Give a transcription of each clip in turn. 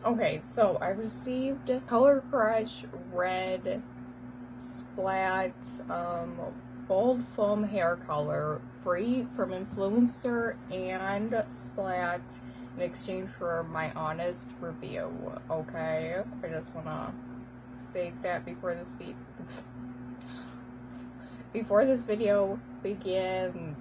Okay, so I received Color Crush Red Splat Bold Foam Hair Color free from Influencer and Splat in exchange for my honest review. Okay, I just wanna state that before this video begins.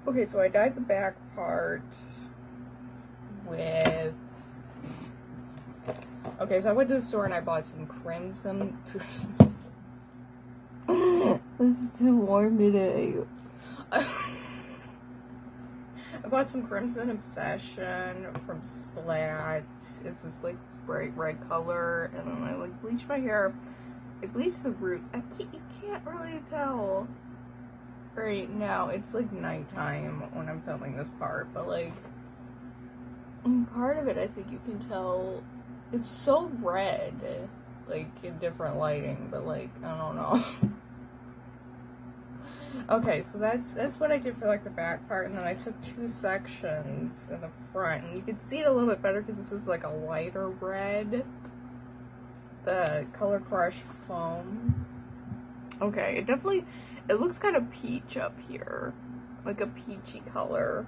Okay, so I dyed the back part with, so I went to the store and I bought some crimson, this is too warm today. I bought some Crimson Obsession from Splat. It's this like bright red color, and then I like bleached my hair. I bleached the roots. You can't really tell right now. It's like nighttime when I'm filming this part, but like part of it I think you can tell. It's so red, like in different lighting, but like I don't know. Okay, so that's what I did for like the back part, and then I took two sections in the front, and you can see it a little bit better because this is like a lighter red. The Color Crush foam. Okay, it looks kind of peach up here, like a peachy color.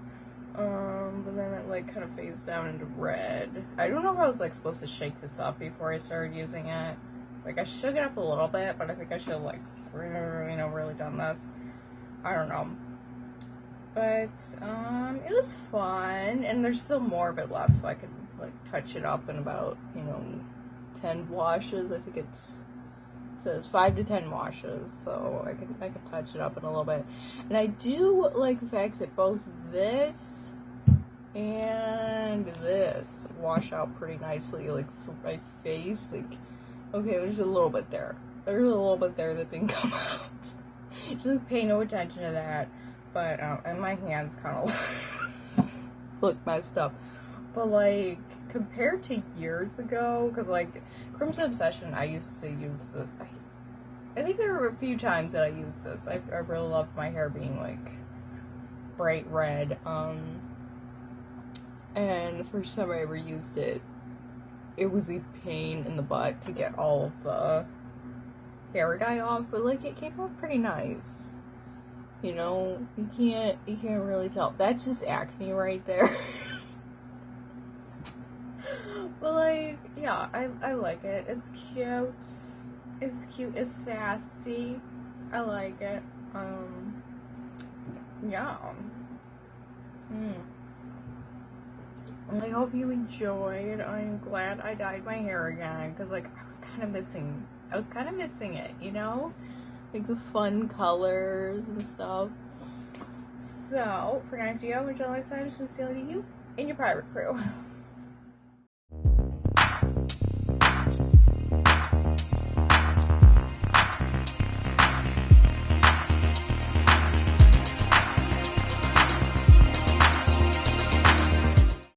But then it like kind of fades down into red. I don't know if I was like supposed to shake this up before I started using it. Like I shook it up a little bit, but I think I should have like really done this. I don't know. But it was fun, and there's still more of it left, so I could like touch it up in about 10 washes. I think it says 5 to 10 washes, so I could touch it up in a little bit. And I do like the fact that both this and this wash out pretty nicely, like for my face. Like, okay, there's a little bit there. There's a little bit there that didn't come out. Just like, pay no attention to that. But and my hands kind of look messed up. But like compared to years ago, because like Crimson Obsession, I used to use the. I think there were a few times that I used this. I really loved my hair being like bright red. And the first time I ever used it, it was a pain in the butt to get all of the hair dye off, but like it came out pretty nice. You can't really tell. That's just acne right there. But like, yeah, I like it. It's cute. It's sassy. I like it. Yeah. I hope you enjoyed. I'm glad I dyed my hair again, because like I was kind of missing it, like the fun colors and stuff. So, for an idea, which I like to just conceal to you in your pirate crew.